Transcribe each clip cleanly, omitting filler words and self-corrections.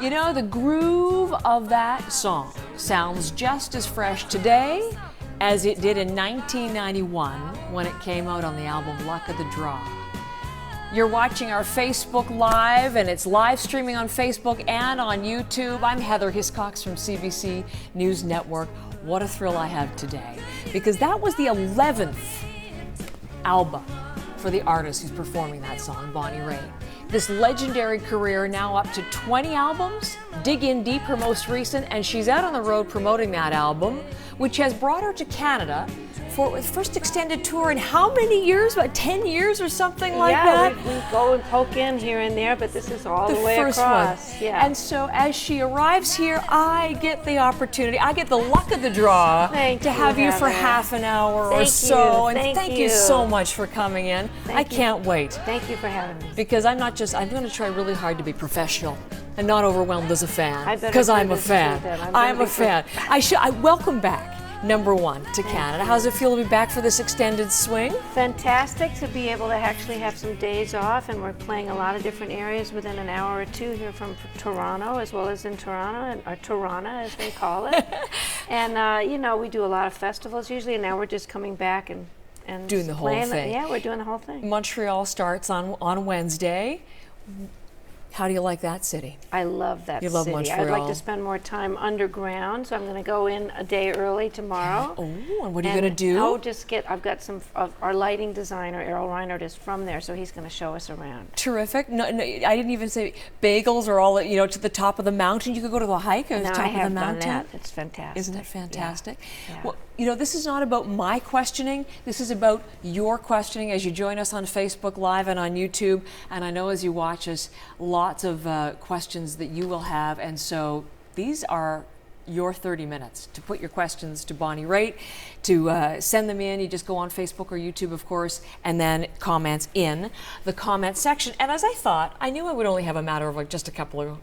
You know, the groove of that song sounds just as fresh today as it did in 1991 when it came out on the album Luck of the Draw. You're watching our Facebook Live, and it's live streaming on Facebook and on YouTube. I'm Heather Hiscox from CBC News Network. What a thrill I have today, because that was the 11th album for the artist who's performing that song, Bonnie Raitt. This legendary career, now up to 20 albums. Dig in deep, her most recent, and she's out on the road promoting that album, which has brought her to Canada for its first extended tour in how many years? About 10 years or something like that? Yeah, we go and poke in here and there, but this is all the way first across. One. Yeah. And so as she arrives here, I get the opportunity, I get the luck of the draw to have you for half an hour or so. And thank you so much for coming in. I can't wait. Thank you for having me. Because I'm going to try really hard to be professional and not overwhelmed as a fan. Because I'm a fan. I'm a fan. I welcome back. Number one to Canada. How does it feel to be back for this extended swing? Fantastic to be able to actually have some days off, and we're playing a lot of different areas within an hour or two here from Toronto, as well as in Toronto, or Toronto as they call it. And you know, we do a lot of festivals usually, and now we're just coming back and doing the whole thing. Yeah, we're doing the whole thing. Montreal starts on Wednesday. How do you like that city? I love that city. You love Montreal. I'd like to spend more time underground, so I'm going to go in a day early tomorrow. Oh, and what are you going to do? I've got some of our lighting designer, Errol Reinhardt, is from there, so he's going to show us around. Terrific. No, I didn't even say bagels or all, you know, to the top of the mountain. You could go to the hike at the top of the mountain. I have done that. It's fantastic. Isn't it fantastic? Yeah. Well, you know, this is not about my questioning. This is about your questioning as you join us on Facebook Live and on YouTube. And I know as you watch us, lots of questions that you will have. And so these are your 30 minutes to put your questions to Bonnie Raitt, to send them in. You just go on Facebook or YouTube, of course, and then comments in the comment section. And as I thought, I knew I would only have a matter of like just a couple of.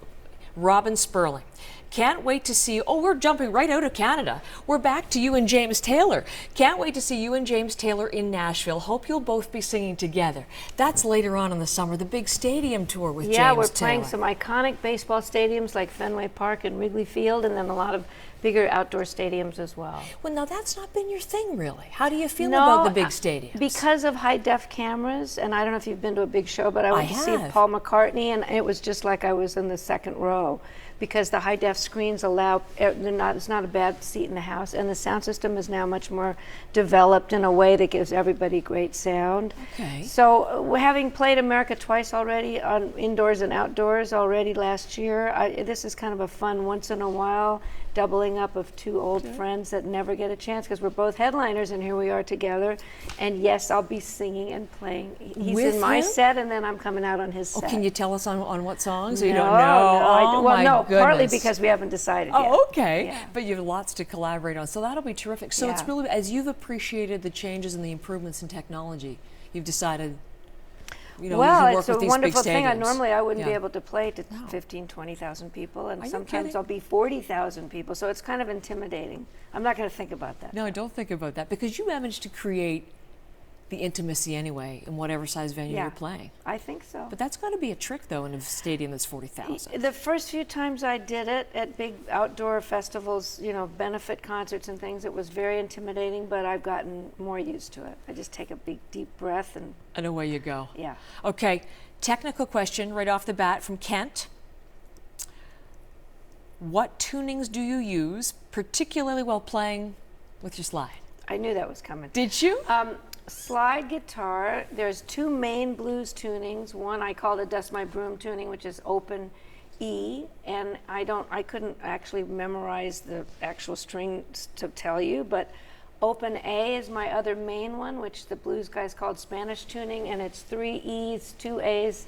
Robin Sperling. Can't wait to see, we're jumping right out of Canada. We're back to you and James Taylor. Can't wait to see you and James Taylor in Nashville. Hope you'll both be singing together. That's later on in the summer, the big stadium tour with James Taylor. Yeah, we're playing some iconic baseball stadiums like Fenway Park and Wrigley Field, and then a lot of bigger outdoor stadiums as well. Well, now that's not been your thing, really. How do you feel about the big stadiums? Because of high-def cames, and I don't know if you've been to a big show, but I went to see Paul McCartney, and it was just like I was in the second row, because the high-def screens allow, it's not a bad seat in the house, and the sound system is now much more developed in a way that gives everybody great sound. Okay. So having played America twice already, on indoors and outdoors already last year, this is kind of a fun once in a while doubling up of two old friends that never get a chance, because we're both headliners and here we are together. And yes, I'll be singing and playing. He's in my set, and then I'm coming out on his set. Can you tell us on what songs? No, you don't know? No, partly because we haven't decided yet. Oh, okay. Yeah. But you have lots to collaborate on, so that'll be terrific. So it's really, as you've appreciated the changes and the improvements in technology, you've decided, you know, well, you it's work with a these wonderful big thing. stadiums. Normally I wouldn't be able to play to 15, 20,000 people, and sometimes I'll be 40,000 people, so it's kind of intimidating. I'm not going to think about that. No, don't think about that, because you managed to create the intimacy anyway in whatever size venue you're playing. I think so. But that's got to be a trick, though, in a stadium that's 40,000. The first few times I did it at big outdoor festivals, you know, benefit concerts and things, it was very intimidating, but I've gotten more used to it. I just take a big, deep breath and away you go. Yeah. Okay, technical question right off the bat from Kent. What tunings do you use, particularly while playing with your slide? I knew that was coming. Did you? Slide guitar, there's two main blues tunings. One I call the Dust My Broom tuning, which is open E, and I couldn't actually memorize the actual strings to tell you, but open A is my other main one, which the blues guys called Spanish tuning, and it's 3 E's, 2 A's,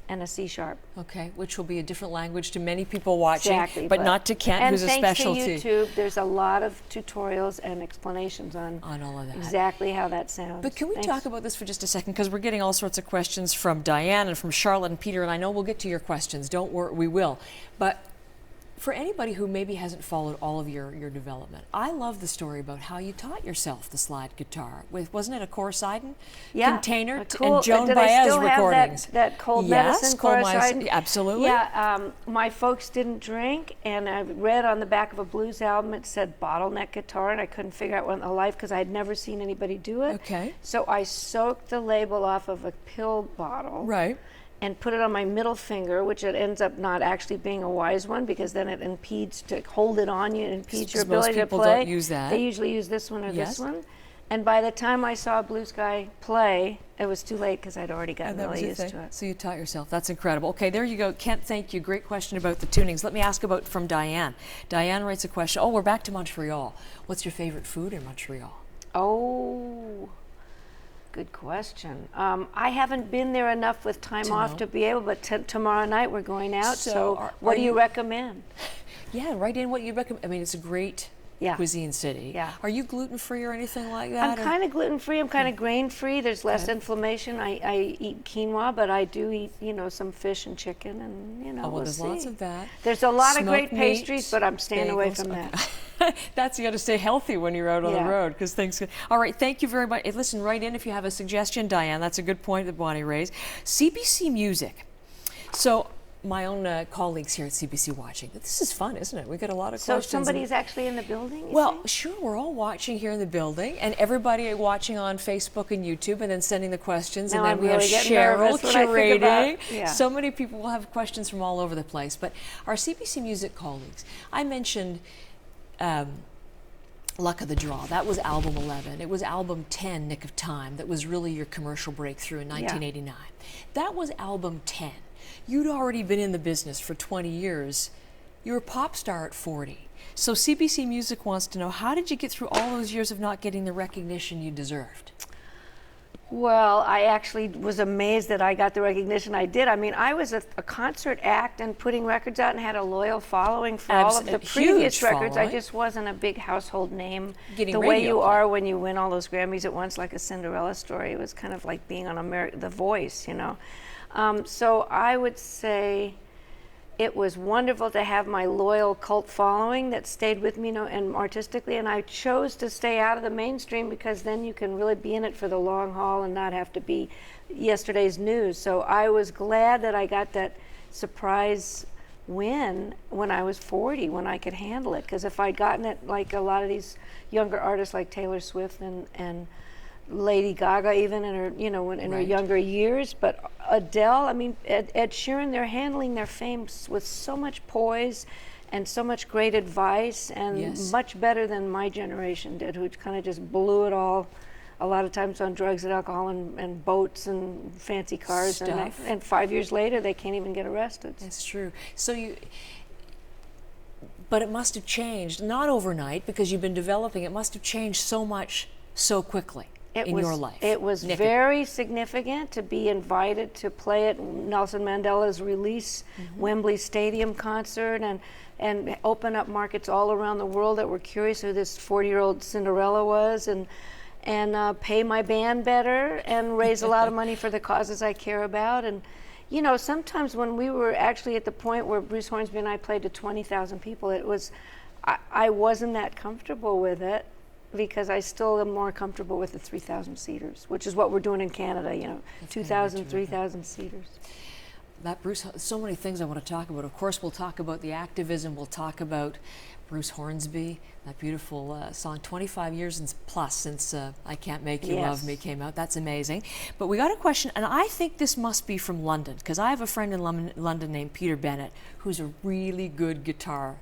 and a C sharp. Okay, which will be a different language to many people watching, exactly, but not to Kent, who's a specialty. And thanks to YouTube, there's a lot of tutorials and explanations on all of that. Exactly how that sounds. But can we talk about this for just a second, because we're getting all sorts of questions from Diane and from Charlotte and Peter, and I know we'll get to your questions. Don't worry, we will. But for anybody who maybe hasn't followed all of your development, I love the story about how you taught yourself the slide guitar. Wasn't it a Corsiden container and Joan Baez recordings? That cold yes, medicine cold Corsiden? Absolutely. Yeah, my folks didn't drink, and I read on the back of a blues album it said bottleneck guitar, and I couldn't figure out what in the life because I had never seen anybody do it. Okay. So I soaked the label off of a pill bottle. Right. And put it on my middle finger, which it ends up not actually being a wise one because then it impedes to hold it on you, it impedes your ability to play. Most people don't use that. They usually use this one or this one. And by the time I saw a blues guy play, it was too late because I'd already gotten really used to it. So you taught yourself. That's incredible. Okay, there you go. Kent, thank you. Great question about the tunings. Let me ask about from Diane. Diane writes a question. Oh, we're back to Montreal. What's your favorite food in Montreal? Oh, good question. I haven't been there enough with time off to be able, but tomorrow night we're going out, so what do you recommend? Yeah, write in what you recommend. I mean, it's a great cuisine city. Yeah. Are you gluten-free or anything like that? I'm kind of gluten-free. I'm kind of grain-free. There's less inflammation. I eat quinoa, but I do eat, some fish and chicken, and well, there's lots of that. There's a lot of Smoked great pastries, but I'm staying away from that. That's, you got to stay healthy when you're out on the road because things. All right, thank you very much. Hey, listen, write in if you have a suggestion, Diane. That's a good point that Bonnie raised. CBC Music. So my own colleagues here at CBC watching. This is fun, isn't it? We got a lot of questions. So somebody's actually in the building? Well, sure. We're all watching here in the building, and everybody watching on Facebook and YouTube, and then sending the questions. Now and then I'm we really have Cheryl curating. So many people will have questions from all over the place. But our CBC Music colleagues, I mentioned Luck of the Draw. That was album 11. It was album 10, Nick of Time, that was really your commercial breakthrough in 1989. That was album 10. You'd already been in the business for 20 years. You were a pop star at 40. So CBC Music wants to know, how did you get through all those years of not getting the recognition you deserved? Well, I actually was amazed that I got the recognition I did. I mean, I was a concert act and putting records out and had a loyal following for all of the previous records. I just wasn't a big household name. The way you are when you win all those Grammys at once, like a Cinderella story. It was kind of like being on The Voice, So I would say it was wonderful to have my loyal cult following that stayed with me, and artistically, and I chose to stay out of the mainstream because then you can really be in it for the long haul and not have to be yesterday's news. So I was glad that I got that surprise win when I was 40, when I could handle it, because if I'd gotten it like a lot of these younger artists like Taylor Swift and Lady Gaga, even in her, in her younger years, but Adele, I mean, Ed Sheeran, they're handling their fame with so much poise and so much great advice, and much better than my generation did, who kind of just blew it all, a lot of times on drugs and alcohol and boats and fancy cars, and 5 years later they can't even get arrested. That's true. So but it must have changed, not overnight, because you've been developing. It must have changed so much so quickly. Your life. It was very significant to be invited to play at Nelson Mandela's release Wembley Stadium concert and open up markets all around the world that were curious who this 40-year-old Cinderella was, and pay my band better and raise a lot of money for the causes I care about. And sometimes when we were actually at the point where Bruce Hornsby and I played to 20,000 people, I wasn't that comfortable with it, because I still am more comfortable with the 3,000 seaters, which is what we're doing in Canada, 2,000, 3,000 seaters. That Bruce, so many things I want to talk about. Of course, we'll talk about the activism. We'll talk about Bruce Hornsby, that beautiful song, 25 years plus since I Can't Make You Love Me came out. That's amazing. But we got a question, and I think this must be from London, because I have a friend in London named Peter Bennett, who's a really good guitar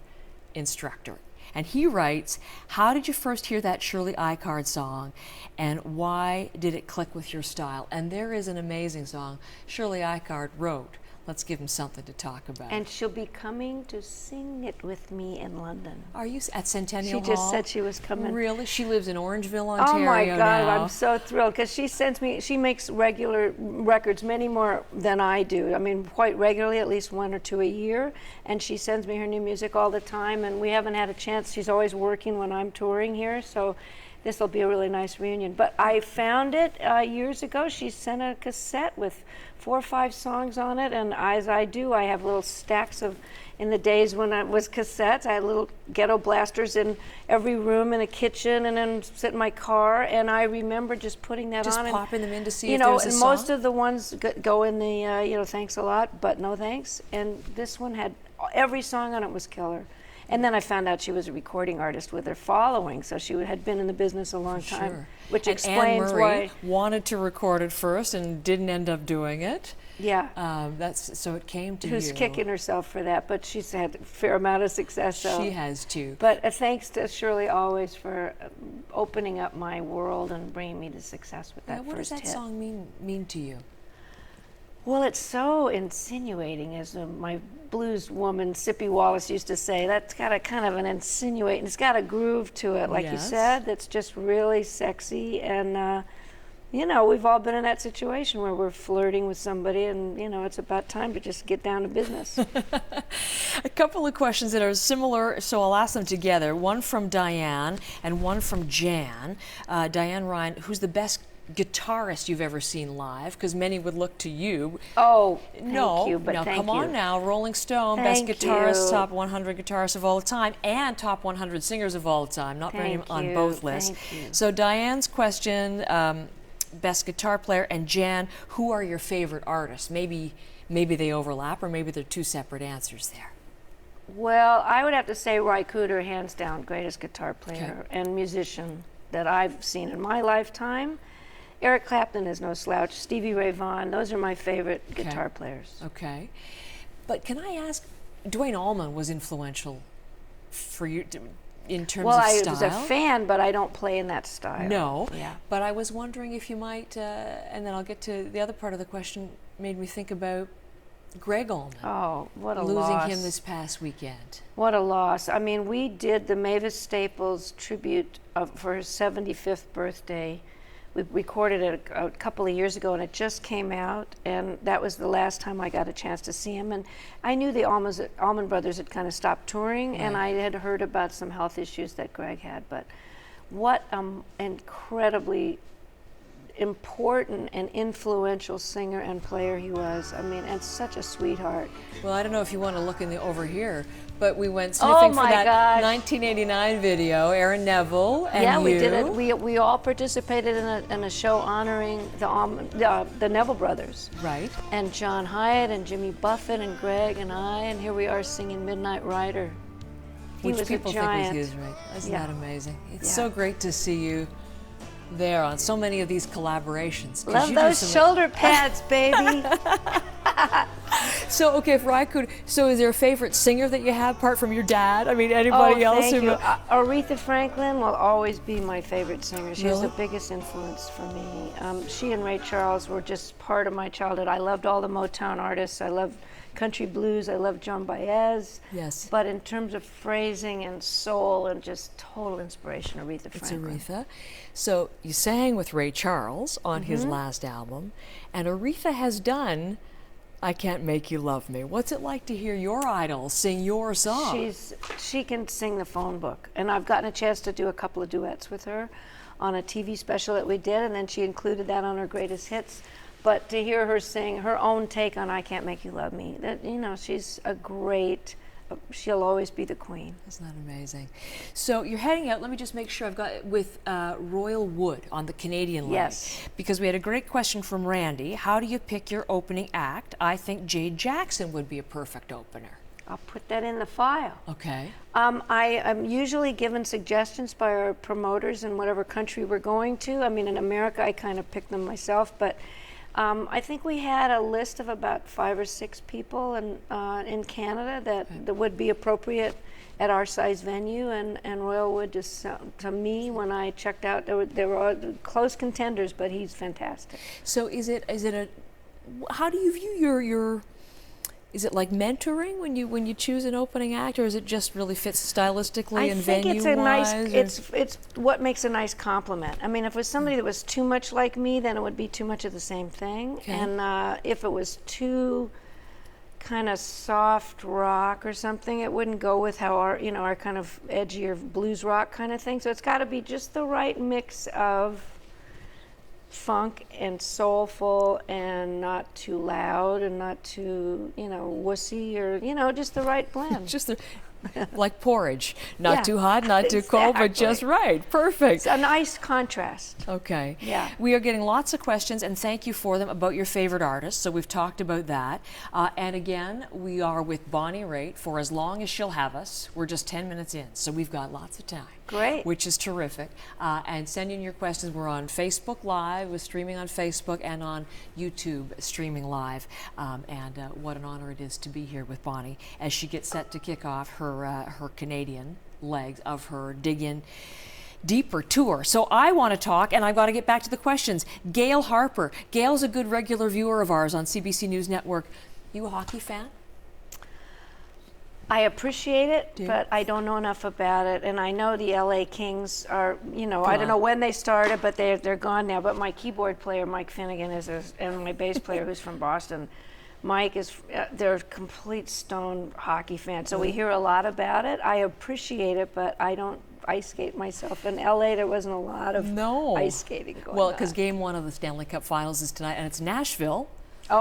instructor. And he writes, how did you first hear that Shirley Icard song, and why did it click with your style? And there is an amazing song Shirley Icard wrote. Let's give him something to talk about. And she'll be coming to sing it with me in London. Are you at Centennial Hall? She just said she was coming. Really? She lives in Orangeville, Ontario. Oh my God, now. I'm so thrilled, because she makes regular records, many more than I do. I mean, quite regularly, at least 1 or 2 a year. And she sends me her new music all the time, and we haven't had a chance. She's always working when I'm touring here, so this will be a really nice reunion. But I found it years ago. She sent a cassette with 4 or 5 songs on it, and as I do, I have little stacks of, in the days when it was cassettes, I had little ghetto blasters in every room in a kitchen, and then sit in my car, and I remember just putting that just on. Just popping them in to see you if know, there was a and song? most of the ones go in the, you know, thanks a lot, but no thanks. And this one had, every song on it was killer. And then I found out she was a recording artist with her following, so she had been in the business a long time, Sure. which and explains Anne Marie why. wanted to record it first and didn't end up doing it. Yeah. That's so it came to Who's you. kicking herself for that, but she's had a fair amount of success. So. She has too. But thanks to Shirley always for opening up my world and bringing me to success with that Now, what does first that hit. song mean to you? Well, it's so insinuating, as my blues woman Sippy Wallace used to say. That's got a kind of an insinuating, it's got a groove to it, like you Yes. said, that's just really sexy. And, you know, we've all been in that situation where we're flirting with somebody and, you know, it's about time to just get down to business. A couple of questions that are similar, so I'll ask them together. One from Diane and one from Jan. Diane Ryan, who's the best guitarist you've ever seen live? Because many would look to you. Oh, No, thank you, but now thank come you. on now, Rolling Stone, Thank best guitarist, you. top 100 guitarists of all time, and top 100 singers of all time. Not very Thank on you, both lists. thank you. So Diane's question, best guitar player, and Jan, who are your favorite artists? Maybe they overlap, or maybe they're two separate answers there. Well, I would have to say Raitt, hands down, greatest guitar player and musician that I've seen in my lifetime. Eric Clapton is no slouch. Stevie Ray Vaughan, those are my favorite guitar players. Okay. But can I ask, Duane Allman was influential for you in terms Well, of I style? was a fan, but I don't play in that style. No. Yeah. But I was wondering if you might, and then I'll get to the other part of the question, made me think about Greg Allman. Oh, what a losing loss. him this past weekend. What a loss. I mean, we did the Mavis Staples tribute for his 75th birthday. We recorded it a couple of years ago, and it just came out, and that was the last time I got a chance to see him. And I knew the Allman Brothers had kind of stopped touring, and I had heard about some health issues that Greg had, but what incredibly important and influential singer and player he was. I mean, and such a sweetheart. Well, I don't know if you want to look over here, but we went sniffing for that gosh. 1989 video, Aaron Neville and Yeah, you. we did it. We all participated in a show honoring the Neville brothers. Right. And John Hyatt and Jimmy Buffett and Greg and I, and here we are singing Midnight Rider. He Which was people a giant. think was his, right? Isn't Yeah. that amazing? It's Yeah. so great to see you there on so many of these collaborations. 'Cause Love you do those some- shoulder pads, baby. So, okay, if I could, so is there a favorite singer that you have apart from your dad? I mean, anybody else? Thank who- you. Aretha Franklin will always be my favorite singer. She was Really? the biggest influence for me. She and Ray Charles were just part of my childhood. I loved all the Motown artists. I loved country blues. I loved John Baez. Yes. But in terms of phrasing and soul and just total inspiration, Aretha It's Franklin. Aretha. So you sang with Ray Charles on Mm-hmm. his last album, and Aretha has done I Can't Make You Love Me. What's it like to hear your idol sing your song? She can sing the phone book, and I've gotten a chance to do a couple of duets with her on a TV special that we did, and then she included that on her greatest hits. But to hear her sing her own take on I Can't Make You Love Me, that, you know, she's a great, she'll always be the queen. Isn't that amazing? So you're heading out, let me just make sure I've got it, with Royal Wood on the Canadian line. Yes. Because we had a great question from Randy. How do you pick your opening act? I think Jade Jackson would be a perfect opener. I'll put that in the file. Okay. I am usually given suggestions by our promoters in whatever country we're going to. I mean, in America, I kind of pick them myself, but I think we had a list of about 5 or 6 people in Canada that would be appropriate at our size venue, and Royal Wood just, to me, when I checked out, there were close contenders, but he's fantastic. So is it how do you view your is it like mentoring when you choose an opening act, or is it just really fits stylistically and venue-wise? It's what makes a nice compliment. I mean, if it was somebody that was too much like me, then it would be too much of the same thing. Okay. And if it was too kind of soft rock or something. It wouldn't go with how our kind of edgier blues rock kind of thing. So it's got to be just the right mix of funk and soulful and not too loud and not too, wussy, or, just the right blend. Just like porridge. Not too hot, not too cold, but just right. Perfect. It's a nice contrast. Okay. Yeah. We are getting lots of questions, and thank you for them, about your favorite artists. So we've talked about that. And again, we are with Bonnie Raitt for as long as she'll have us. We're just 10 minutes in, so we've got lots of time. Great. Which is terrific. And send in your questions. We're on Facebook Live. We're streaming on Facebook and on YouTube streaming live. And what an honor it is to be here with Bonnie as she gets set to kick off her Canadian legs of her Dig In Deeper tour. So I want to talk, and I've got to get back to the questions. Gail Harper. Gail's a good regular viewer of ours on CBC News Network. You a hockey fan? I appreciate it, but I don't know enough about it. And I know the LA Kings are, I don't know when they started, but they're gone now. But my keyboard player, Mike Finnegan, and my bass player, who's from Boston, Mike they're complete stone hockey fans. So we hear a lot about it. I appreciate it, but I don't ice skate myself. In LA, there wasn't a lot of ice skating going on. Well, because Game 1 of the Stanley Cup Finals is tonight, and it's Nashville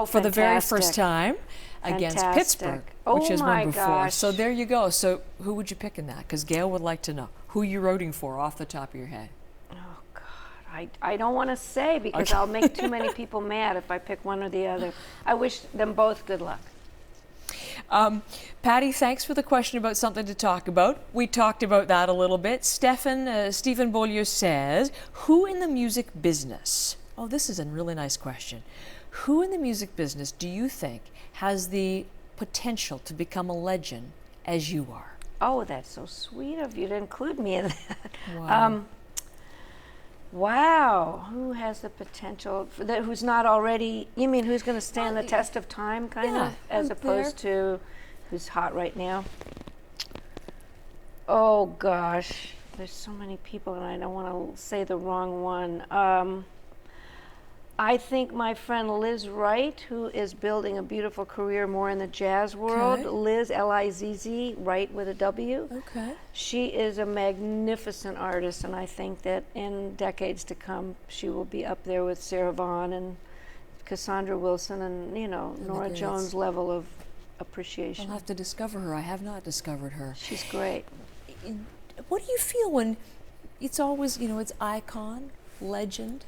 for the very first time against Pittsburgh, which has won before. So there you go. So who would you pick in that? Because Gail would like to know who you're rooting for off the top of your head. Oh, God. I don't want to say because I'll make too many people mad if I pick one or the other. I wish them both good luck. Patty, thanks for the question about something to talk about. We talked about that a little bit. Stephen Beaulieu says, who in the music business, this is a really nice question, who in the music business do you think has the potential to become a legend as you are? Oh, that's so sweet of you to include me in that. Wow. Wow. Who has the potential for that? Who's not already? You mean who's going to stand the test of time, kind of, as opposed to who's hot right now? Oh gosh, there's so many people, and I don't want to say the wrong one. I think my friend Liz Raitt, who is building a beautiful career more in the jazz world. Okay. Liz, L-I-Z-Z, Raitt with a W. Okay. She is a magnificent artist, and I think that in decades to come, she will be up there with Sarah Vaughan and Cassandra Wilson and, Nora Jones' level of appreciation. I'll have to discover her. I have not discovered her. She's great. What do you feel when it's always, it's icon, legend?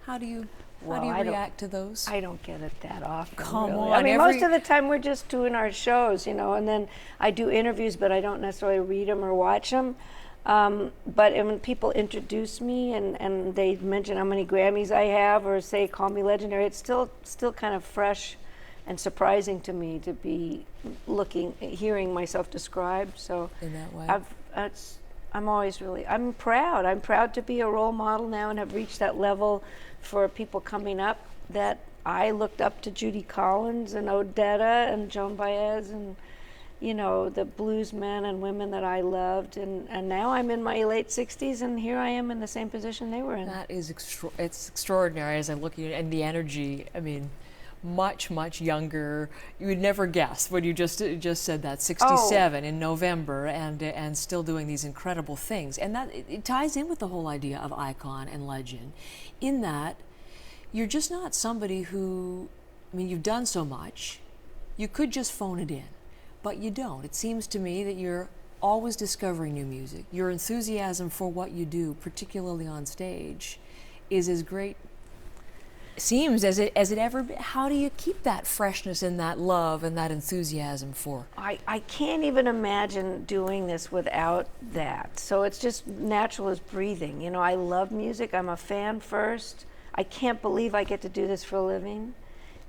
How do you react to those? I don't get it that often. Come really. on. I mean, most of the time we're just doing our shows, and then I do interviews, but I don't necessarily read them or watch them. But when people introduce me and they mention how many Grammys I have or say call me legendary, it's still kind of fresh and surprising to me to be hearing myself described. So in that way, I'm proud. I'm proud to be a role model now and have reached that level for people coming up that I looked up to Judy Collins and Odetta and Joan Baez and, the blues men and women that I loved. And now I'm in my late 60s and here I am in the same position they were in. That is it's extraordinary as I'm looking at it. And the energy, much, much younger. You would never guess when you just said that. 67 in November and still doing these incredible things. And that it ties in with the whole idea of icon and legend in that you're just not somebody who, you've done so much. You could just phone it in, but you don't. It seems to me that you're always discovering new music. Your enthusiasm for what you do, particularly on stage, is as great seems as it ever been. How do you keep that freshness and that love and that enthusiasm for? I can't even imagine doing this without that. So it's just natural as breathing. I love music. I'm a fan first. I can't believe I get to do this for a living.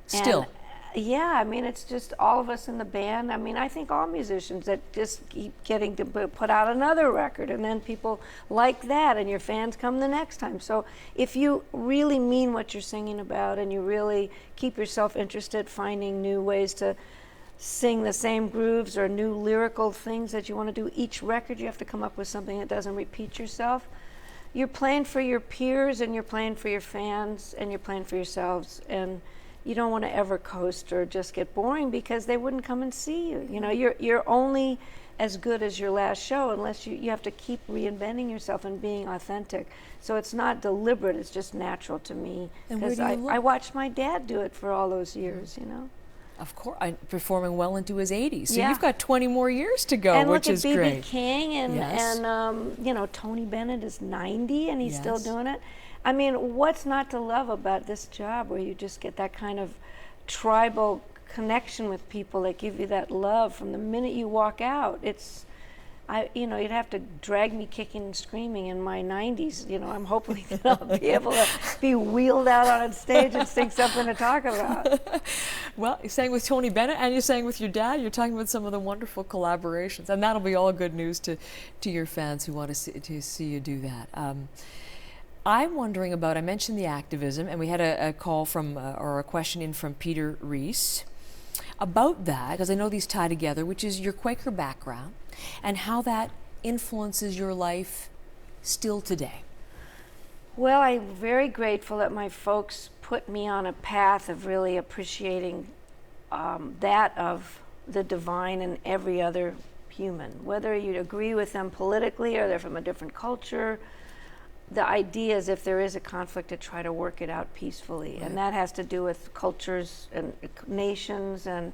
Still. And yeah, it's just all of us in the band. I think all musicians that just keep getting to put out another record and then people like that and your fans come the next time. So if you really mean what you're singing about and you really keep yourself interested, finding new ways to sing the same grooves or new lyrical things that you want to do, each record you have to come up with something that doesn't repeat yourself. You're playing for your peers and you're playing for your fans and you're playing for yourselves. And you don't want to ever coast or just get boring, because they wouldn't come and see you. You know, you're only as good as your last show, unless you have to keep reinventing yourself and being authentic. So it's not deliberate, it's just natural to me. Because I watched my dad do it for all those years, you know. Of course, performing well into his 80s. So Yeah. you've got 20 more years to go, And which is look at great. B.B. King and, Yes. and you know, Tony Bennett is 90 and he's still Yes. doing it. I mean, what's not to love about this job, where you just get that kind of tribal connection with people that give you that love from the minute you walk out? You know, you'd have to drag me kicking and screaming in my 90s. You know, I'm hoping that I'll be able to be wheeled out on a stage and sing something to talk about. Well, you sang with Tony Bennett and you sang with your dad. You're talking about some of the wonderful collaborations, and that'll be all good news to your fans who want to see you do that. I'm wondering about, I mentioned the activism, and we had a call from, or a question in from Peter Reese about that, because I know these tie together, which is your Quaker background and how that influences your life still today. Well, I'm very grateful that my folks put me on a path of really appreciating that of the divine in every other human. Whether you agree with them politically or they're from a different culture, the idea is, if there is a conflict, to try to work it out peacefully. Right. And that has to do with cultures and nations and,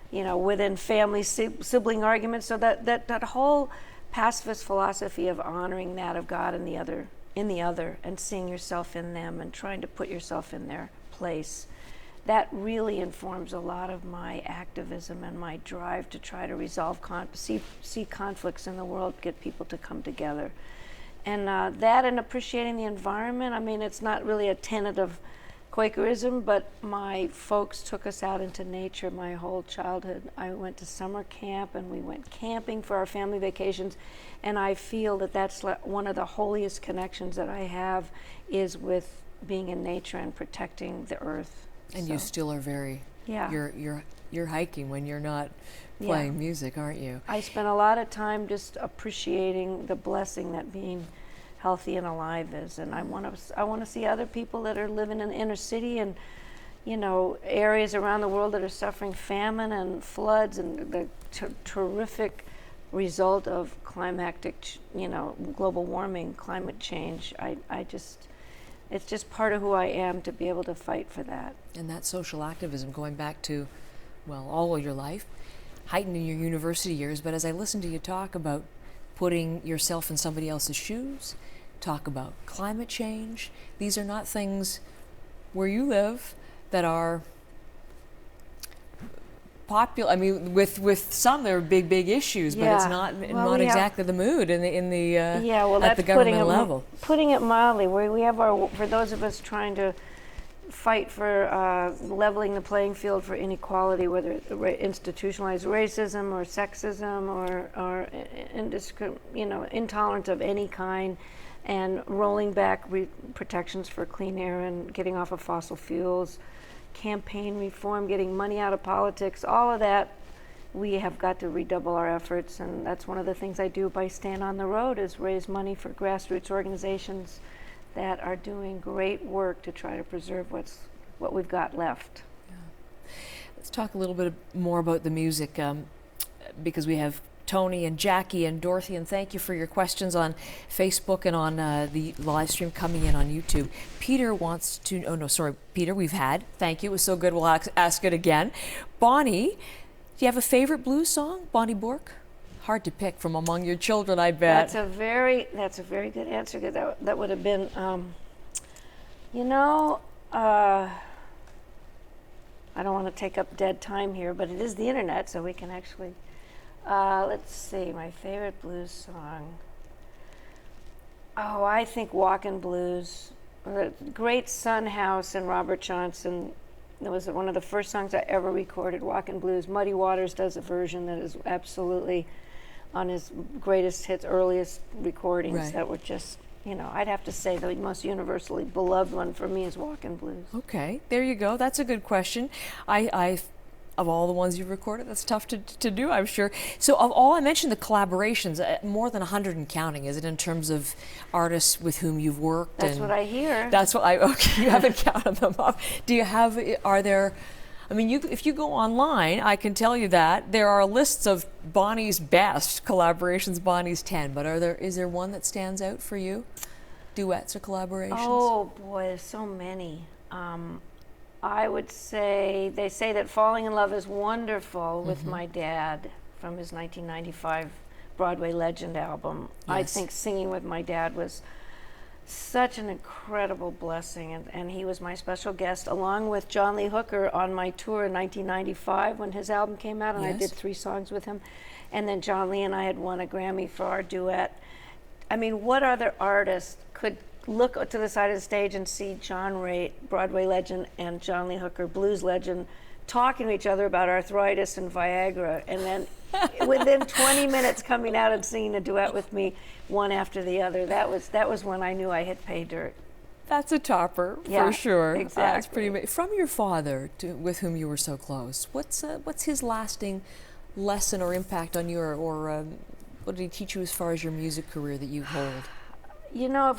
you know, within family sibling arguments. So that whole pacifist philosophy of honoring that of God in the other, and seeing yourself in them and trying to put yourself in their place, that really informs a lot of my activism and my drive to try to resolve see conflicts in the world, get people to come together. And that, and appreciating the environment. I mean, it's not really a tenet of Quakerism, but my folks took us out into nature my whole childhood. I went to summer camp and we went camping for our family vacations, and I feel that that's one of the holiest connections that I have, is with being in nature and protecting the earth. And So, you still are very, yeah. you're hiking when you're not playing Yeah. music, aren't you? I spent a lot of time just appreciating the blessing that being healthy and alive is, and I want to see other people that are living in the inner city and, you know, areas around the world that are suffering famine and floods and the terrific result of climactic, you know, global warming, climate change. It's just part of who I am to be able to fight for that. And that social activism, going back to, well, all of your life, heightened in your university years, but as I listen to you talk about putting yourself in somebody else's shoes, talk about climate change, these are not things where you live that are popular. I mean, with some there are big issues, but it's not exactly the mood at the government level. Putting it mildly, where we have for those of us trying to fight for leveling the playing field for inequality, whether it's institutionalized racism or sexism or intolerance of any kind, and rolling back protections for clean air and getting off of fossil fuels, campaign reform, getting money out of politics, all of that, we have got to redouble our efforts. And that's one of the things I do by Stand on the Road, is raise money for grassroots organizations that are doing great work to try to preserve what we've got left. Yeah. Let's talk a little bit more about the music, because we have Tony and Jackie and Dorothy, and thank you for your questions on Facebook and on the live stream coming in on YouTube. Peter wants to, Peter, we've had. Thank you, it was so good, we'll ask it again. Bonnie, do you have a favorite blues song, Bonnie Bork? Hard to pick from among your children, I bet. That's a very good answer. That would have been, I don't want to take up dead time here, but it is the internet, so we can actually. Let's see, my favorite blues song. Oh, I think Walkin' Blues. The great Son House and Robert Johnson. It was one of the first songs I ever recorded, Walkin' Blues. Muddy Waters does a version that is absolutely on his greatest hits, earliest recordings that were just, I'd have to say the most universally beloved one for me is Walkin' Blues. Okay, there you go. That's a good question. I of all the ones you've recorded. That's tough to do, I'm sure. So of all, I mentioned the collaborations, more than 100 and counting, is it, in terms of artists with whom you've worked? That's what I hear. That's what okay, you haven't counted them up. Do you have, are there, I mean, if you go online, I can tell you that there are lists of Bonnie's best collaborations, Bonnie's 10, but is there one that stands out for you? Duets or collaborations? Oh boy, there's so many. I would say, they say that Falling in Love is Wonderful with my dad from his 1995 Broadway Legend album. Yes. I think singing with my dad was such an incredible blessing, and he was my special guest along with John Lee Hooker on my tour in 1995 when his album came out, and I did 3 songs with him. And then John Lee and I had won a Grammy for our duet. I mean, what other artist could look to the side of the stage and see John Raitt, Broadway legend, and John Lee Hooker, blues legend, talking to each other about arthritis and Viagra, and then within 20 minutes coming out and singing a duet with me, one after the other? That was when I knew I hit pay dirt. That's a topper, for sure. Exactly. That's pretty amazing. From your father, with whom you were so close, what's his lasting lesson or impact on you, or what did he teach you as far as your music career that you hold? You know,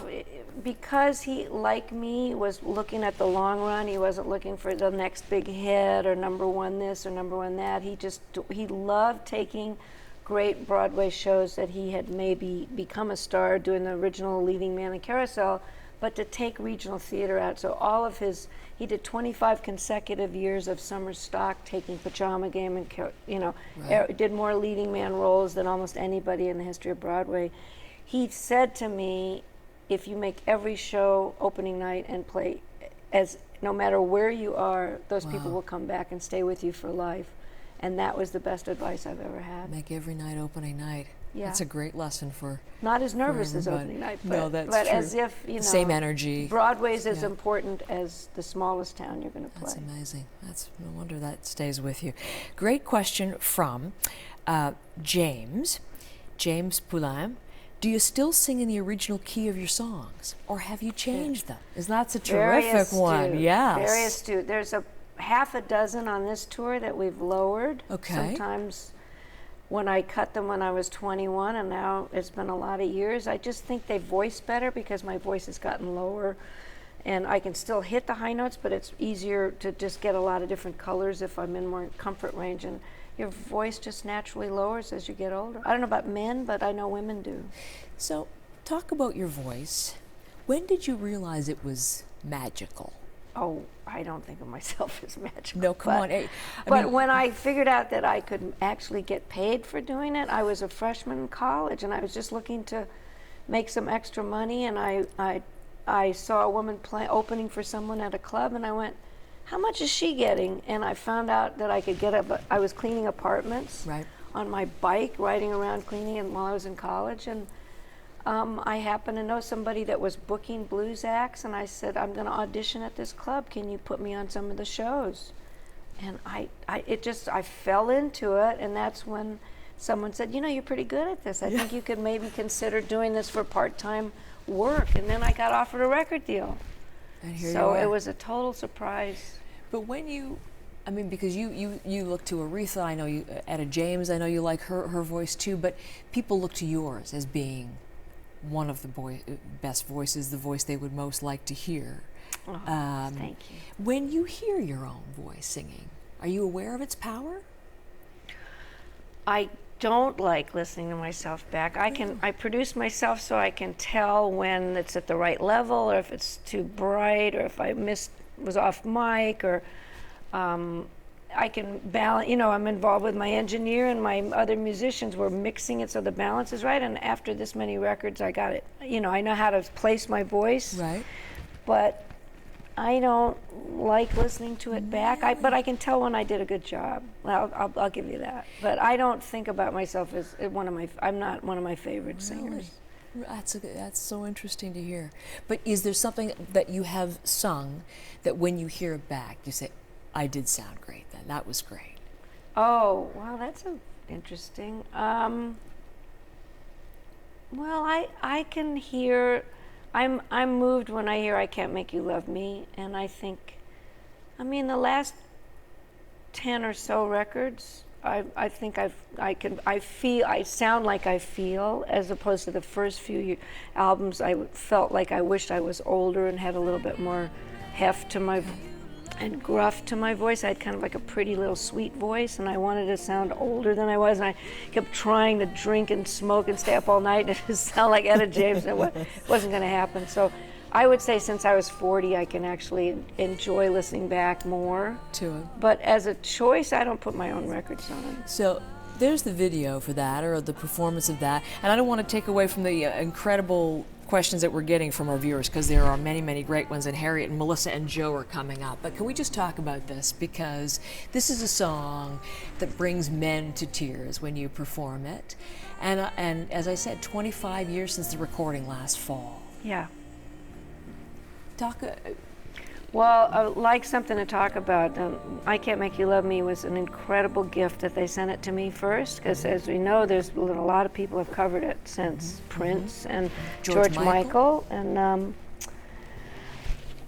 because he, like me, was looking at the long run, he wasn't looking for the next big hit or #1 this or #1 that. He loved taking great Broadway shows that he had maybe become a star doing the original Leading Man in Carousel, but to take regional theater out. So he did 25 consecutive years of summer stock, taking Pajama Game and, did more leading man roles than almost anybody in the history of Broadway. He said to me, if you make every show opening night and play no matter where you are, those people will come back and stay with you for life. And that was the best advice I've ever had. Make every night opening night. Yeah. That's a great lesson for not as nervous as opening night, but that's true. As if, same energy. Broadway's as important as the smallest town you're going to play. That's amazing. That's no wonder that stays with you. Great question from James Poulain. Do you still sing in the original key of your songs, or have you changed them? That's a terrific one. Yes. Very astute. There's a half a dozen on this tour that we've lowered. Okay. Sometimes when I cut them when I was 21, and now it's been a lot of years, I just think they voice better because my voice has gotten lower, and I can still hit the high notes, but it's easier to just get a lot of different colors if I'm in more comfort range, and your voice just naturally lowers as you get older. I don't know about men, but I know women do. So, talk about your voice. When did you realize it was magical? Oh, I don't think of myself as magical. No, come on. But when I figured out that I could actually get paid for doing it, I was a freshman in college, and I was just looking to make some extra money, and I saw a woman opening for someone at a club, and I went, how much is she getting? And I found out that I could I was cleaning apartments on my bike, riding around cleaning, and while I was in college, and I happened to know somebody that was booking blues acts, and I said, I'm going to audition at this club. Can you put me on some of the shows? And I fell into it, and that's when someone said, you're pretty good at this. I think you could maybe consider doing this for part-time work. And then I got offered a record deal. And here so you are. It was a total surprise. But when because you look to Aretha, I know you, Etta James, I know you like her voice too, but people look to yours as being one of the best voices, the voice they would most like to hear. Oh, thank you. When you hear your own voice singing, are you aware of its power? I don't like listening to myself back. I produce myself so I can tell when it's at the right level, or if it's too bright, or if I was off mic, or I can balance. I'm involved with my engineer and my other musicians. We're mixing it so the balance is right. And after this many records, I got it. I know how to place my voice. Right. But I don't like listening to it back. But I can tell when I did a good job. I'll give you that. But I don't think about myself as I'm not one of my favorite singers. That's so interesting to hear. But is there something that you have sung that when you hear it back, you say, I did sound great then, that was great? Oh, wow, that's interesting. Well, I can hear, I'm moved when I hear I Can't Make You Love Me, and I think, the last 10 or so records. I think I sound like I feel, as opposed to the first few albums. I felt like I wished I was older and had a little bit more heft to my and gruff to my voice. I had kind of like a pretty little sweet voice, and I wanted to sound older than I was, and I kept trying to drink and smoke and stay up all night and just sound like Etta James, and it wasn't going to happen. So I would say since I was 40, I can actually enjoy listening back more to it. But as a choice, I don't put my own records on. So there's the video for that, or the performance of that, and I don't want to take away from the incredible questions that we're getting from our viewers, because there are many, many great ones, and Harriet and Melissa and Joe are coming up. But can we just talk about this, because this is a song that brings men to tears when you perform it, and as I said, 25 years since the recording last fall. Yeah. Talk. Well, I like something to talk about. I Can't Make You Love Me was an incredible gift that they sent it to me first, because as we know, there's a lot of people have covered it since. Prince and George Michael. And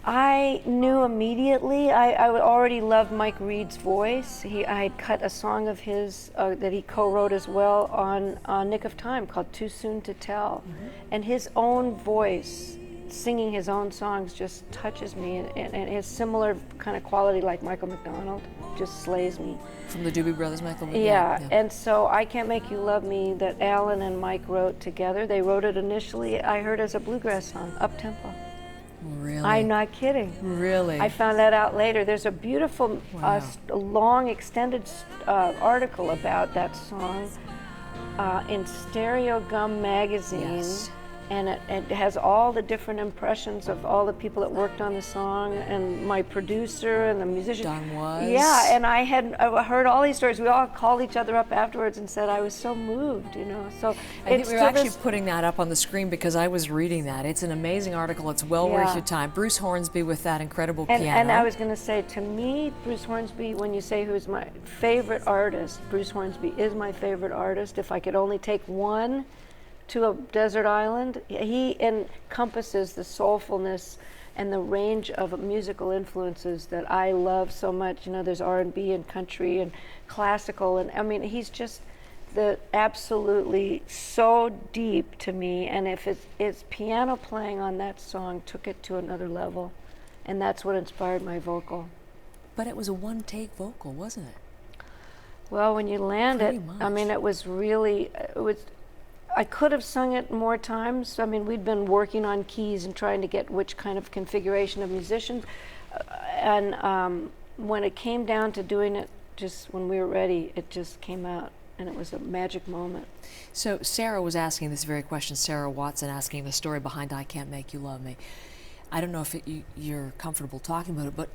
I knew immediately, I already loved Mike Reed's voice. I had cut a song of his that he co-wrote as well on Nick of Time called Too Soon to Tell. And his own voice, singing his own songs, just touches me, and his similar kind of quality like Michael McDonald just slays me. From the Doobie Brothers, Michael McDonald. Yeah, and so I Can't Make You Love Me, that Alan and Mike wrote together. They wrote it initially, I heard, as a bluegrass song, up-tempo. Really? I'm not kidding. Really? I found that out later. There's a beautiful, long, extended article about that song in Stereo Gum magazine. Yes. And it has all the different impressions of all the people that worked on the song, and my producer and the musician. Don Was. Yeah, and I heard all these stories. We all called each other up afterwards and said I was so moved, you know. So I think we were actually putting that up on the screen because I was reading that. It's an amazing article. It's well worth your time. Bruce Hornsby with that incredible piano. And I was going to say, to me, Bruce Hornsby, when you say who's my favorite artist, Bruce Hornsby is my favorite artist. If I could only take one to a desert island, he encompasses the soulfulness and the range of musical influences that I love so much. You know, there's R&B and country and classical, and I mean, he's just absolutely so deep to me. And if it's piano playing on that song took it to another level, and that's what inspired my vocal. But it was a one-take vocal, wasn't it? Well, when you land it, I mean, it was. I could have sung it more times. I mean, we'd been working on keys and trying to get which kind of configuration of musicians. And when it came down to doing it, just when we were ready, it just came out, and it was a magic moment. So Sarah was asking this very question, Sarah Watson, asking the story behind I Can't Make You Love Me. I don't know if you're comfortable talking about it, but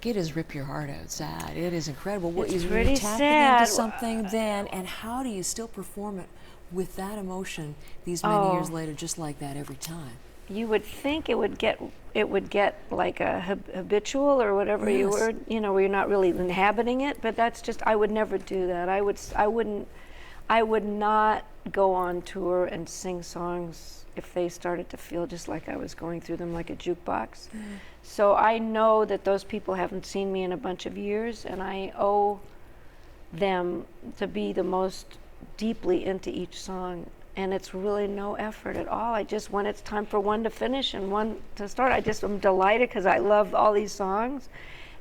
it is rip your heart out sad. It is incredible. It's pretty sad. Tapping into something then, and how do you still perform it with that emotion these many years later, just like that every time? You would think it would get like a habitual or whatever you were, you know, where you're not really inhabiting it. But that's just, I would never do that. I would not go on tour and sing songs if they started to feel just like I was going through them like a jukebox. So I know that those people haven't seen me in a bunch of years, and I owe them to be the most deeply into each song. And it's really no effort at all. When it's time for one to finish and one to start, I'm delighted because I love all these songs,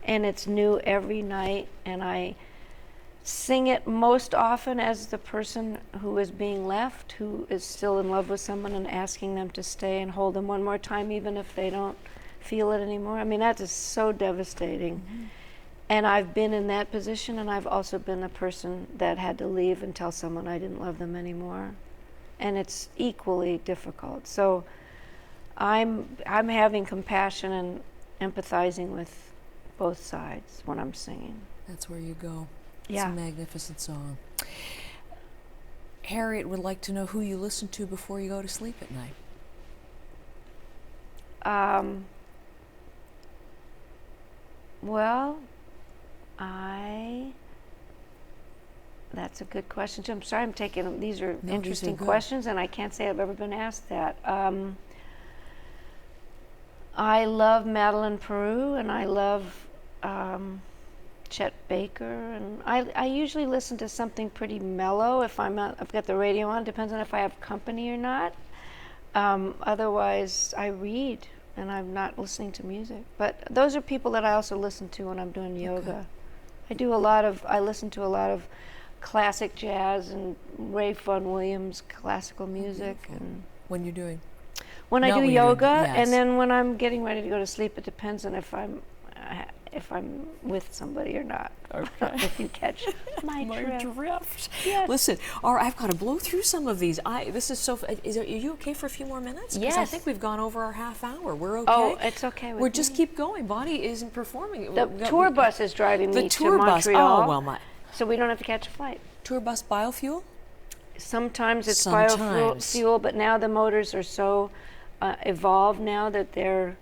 and it's new every night, and I sing it most often as the person who is being left, who is still in love with someone, and asking them to stay and hold them one more time, even if they don't feel it anymore. I mean, that is so devastating. And I've been in that position, and I've also been a person that had to leave and tell someone I didn't love them anymore. And it's equally difficult. So I'm having compassion and empathizing with both sides when I'm singing. That's where you go. Yeah. It's a magnificent song. Harriet would like to know who you listen to before you go to sleep at night. Well, that's a good question, too. I'm sorry I'm taking them. These are interesting questions, and I can't say I've ever been asked that. I love Madeleine Peru, and I love Chet Baker, and I usually listen to something pretty mellow if I've got the radio on. Depends on if I have company or not. Otherwise, I read, and I'm not listening to music. But those are people that I also listen to when I'm doing yoga. I listen to a lot of classic jazz and Ray Vaughan Williams classical music. And when you're doing? When I do yoga, yes. and then when I'm getting ready to go to sleep, it depends on if I'm with somebody or not. Okay. If you catch my drift. Yes. Listen, all right, I've got to blow through some of these. This is so. Are you okay for a few more minutes? Yes. Because I think we've gone over our half hour. We're okay. Oh, it's okay with We're me. just keep going. Bonnie isn't performing. The tour bus is driving me to bus. Montreal. Oh well, so we don't have to catch a flight. Tour bus biofuel? Sometimes it's biofuel, but now the motors are so evolved now that they're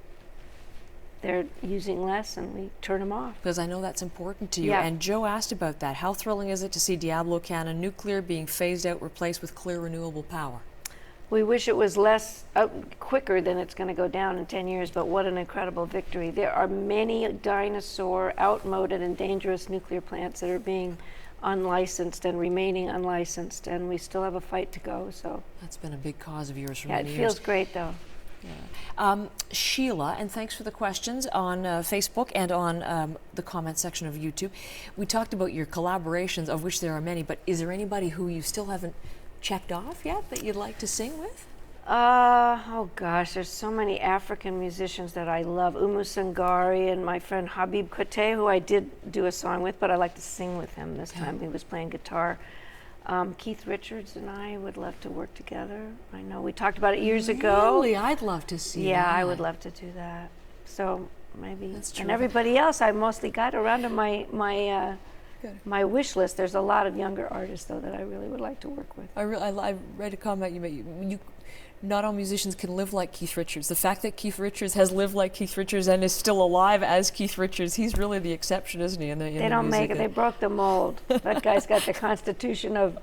using less, and we turn them off. Because I know that's important to you. Yeah. And Joe asked about that. How thrilling is it to see Diablo Cannon nuclear being phased out, replaced with clear renewable power? We wish it was less quicker than it's going to go down in 10 years, but what an incredible victory. There are many dinosaur, outmoded, and dangerous nuclear plants that are being unlicensed and remaining unlicensed, and we still have a fight to go. So that's been a big cause of yours for many years. Yeah, it feels great though. Yeah. Sheila, and thanks for the questions on Facebook and on the comment section of YouTube. We talked about your collaborations, of which there are many, but is there anybody who you still haven't checked off yet that you'd like to sing with? Oh gosh, there's so many African musicians that I love. Umu Sangari and my friend Habib Kote, who I did do a song with, but I like to sing with him this time. He was playing guitar. Keith Richards and I would love to work together. I know we talked about it years ago. Really? I'd love to see that. Yeah, I would love to do that. So maybe. That's true. And everybody else I mostly got around to my wish list. There's a lot of younger artists though that I really would like to work with. I read a comment you made. Not all musicians can live like Keith Richards. The fact that Keith Richards has lived like Keith Richards and is still alive as Keith Richards, he's really the exception, isn't he? They don't make it. They broke the mold. That guy's got the constitution of,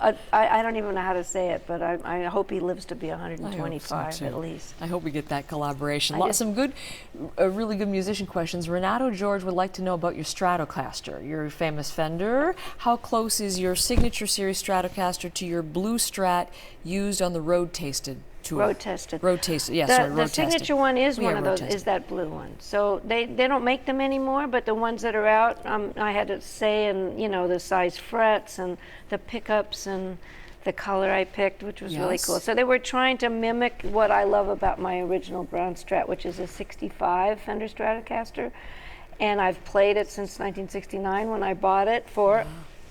I don't even know how to say it, but I hope he lives to be 125 at least. I hope we get that collaboration. Some good, really good musician questions. Renato George would like to know about your Stratocaster, your famous Fender. How close is your signature series Stratocaster to your blue Strat used on the Road Tasted tour? Road Tested. Road Tasted, yes, sorry, Road Tested. The signature one is one of those, is that blue one. So they don't make them anymore, but the ones that are out, I had to say, and the size frets and the pickups and the color I picked, which was really cool. So they were trying to mimic what I love about my original brown Strat, which is a 65 Fender Stratocaster. And I've played it since 1969 when I bought it for,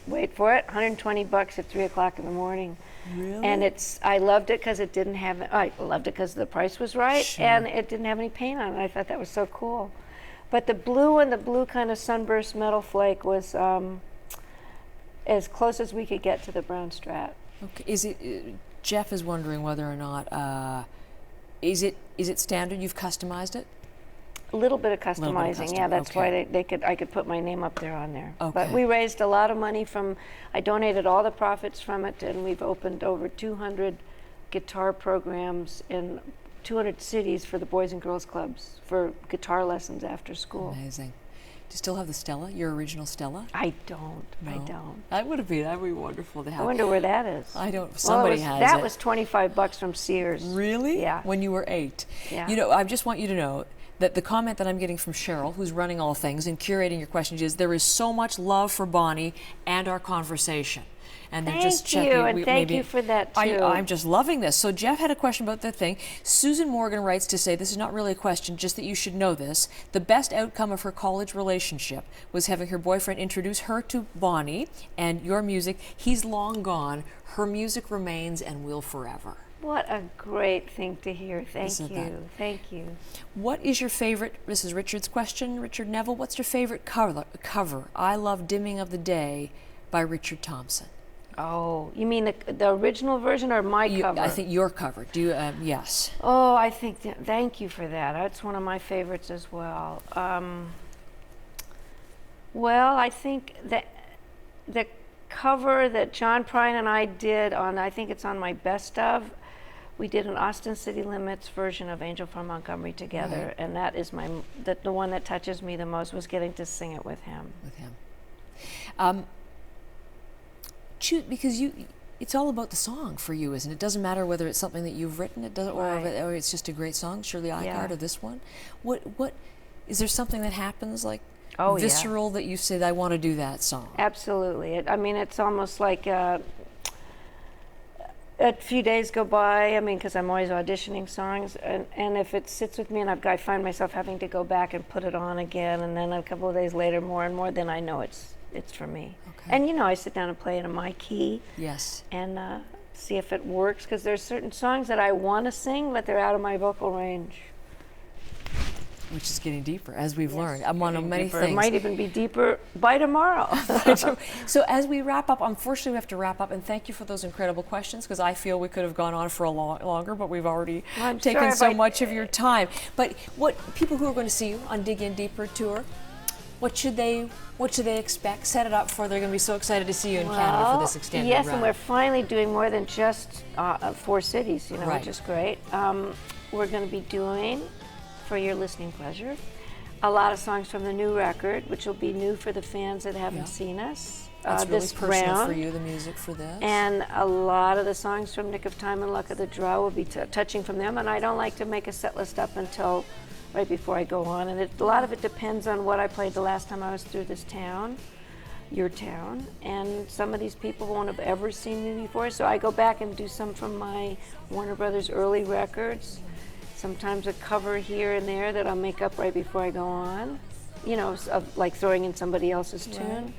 wait for it, $120 at 3 o'clock in the morning. Really? And I loved it because I loved it because the price was right, and it didn't have any paint on it. I thought that was so cool. But the blue one, the blue kind of sunburst metal flake was as close as we could get to the brown Strat. Okay. Jeff is wondering whether or not, is it standard? You've customized it? A little bit of customizing, yeah. That's why I could put my name up there on there. Okay. But we raised a lot of money I donated all the profits from it, and we've opened over 200 guitar programs in 200 cities for the Boys and Girls Clubs for guitar lessons after school. Amazing. Do you still have the Stella, your original Stella? I don't. No. I don't. That'd be wonderful to have. I wonder where that is. I don't. Somebody has it. That was $25 from Sears. Really? Yeah. When you were 8. Yeah. I just want you to know that the comment that I'm getting from Cheryl, who's running all things and curating your questions, is there is so much love for Bonnie and our conversation. And they're just checking. Thank you for that too. I'm just loving this. So Jeff had a question about that thing. Susan Morgan writes to say, this is not really a question, just that you should know this. The best outcome of her college relationship was having her boyfriend introduce her to Bonnie and your music. He's long gone. Her music remains and will forever. What a great thing to hear. Thank you. Thank you. What is your favorite, this is Richard's question, Richard Neville, what's your favorite cover? I Love Dimming of the Day by Richard Thompson. Oh, you mean the original version or my cover? I think your cover. Do you, yes. Oh, I think thank you for that. That's one of my favorites as well. Well, I think that the cover that John Prine and I did I think it's on my best of, we did an Austin City Limits version of Angel from Montgomery together, and that is the one that touches me the most, was getting to sing it with him. Because it's all about the song for you, isn't it? It doesn't matter whether it's something that you've written, or it's just a great song, Shirley Eichhardt, or this one. What is there something that happens like visceral that you say, I want to do that song? Absolutely. I mean, it's almost like a few days go by, I mean, because I'm always auditioning songs, and if it sits with me and I find myself having to go back and put it on again, and then a couple of days later more and more, then I know it's for me. Okay. And I sit down and play it in my key. Yes. And see if it works, because there's certain songs that I want to sing, but they're out of my vocal range. Which is getting deeper, as we've learned. I'm on many things. It might even be deeper by tomorrow. So as we wrap up, unfortunately we have to wrap up, and thank you for those incredible questions, because I feel we could have gone on for a lot longer, but we've already taken so much of your time. But what people who are going to see you on Dig In Deeper tour, what should they expect? Set it up for, they're going to be so excited to see you in Canada for this extended run. Yes, and we're finally doing more than just 4 cities, which is great. We're going to be doing, for your listening pleasure, a lot of songs from the new record, which will be new for the fans that haven't seen us. That's this really personal round. for you, the music for this. And a lot of the songs from Nick of Time and Luck of the Draw will be touching from them, and I don't like to make a set list up until right before I go on, and a lot of it depends on what I played the last time I was through this town, your town, and some of these people won't have ever seen me before, so I go back and do some from my Warner Brothers early records, sometimes a cover here and there that I'll make up right before I go on, like throwing in somebody else's tune.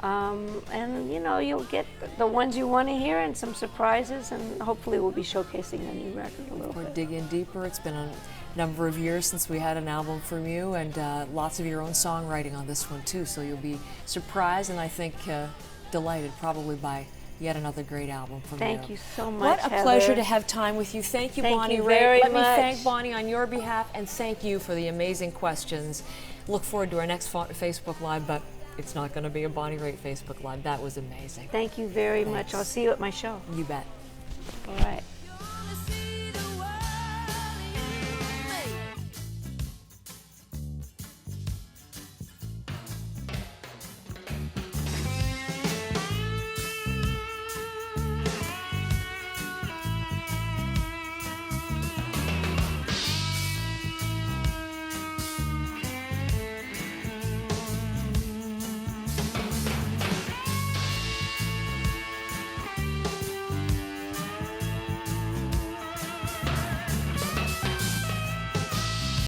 And you'll get the ones you want to hear and some surprises, and hopefully we'll be showcasing the new record a little bit. Dig In Deeper. It's been a number of years since we had an album from you, and lots of your own songwriting on this one too, so you'll be surprised and I think delighted probably by yet another great album from you. Thank you so much, What a pleasure to have time with you. Thank you, Bonnie. Thank you very much. Let me thank Bonnie on your behalf, and thank you for the amazing questions. Look forward to our next Facebook Live, but it's not going to be a Bonnie Raitt Facebook Live. That was amazing. Thank you very much. I'll see you at my show. You bet. All right.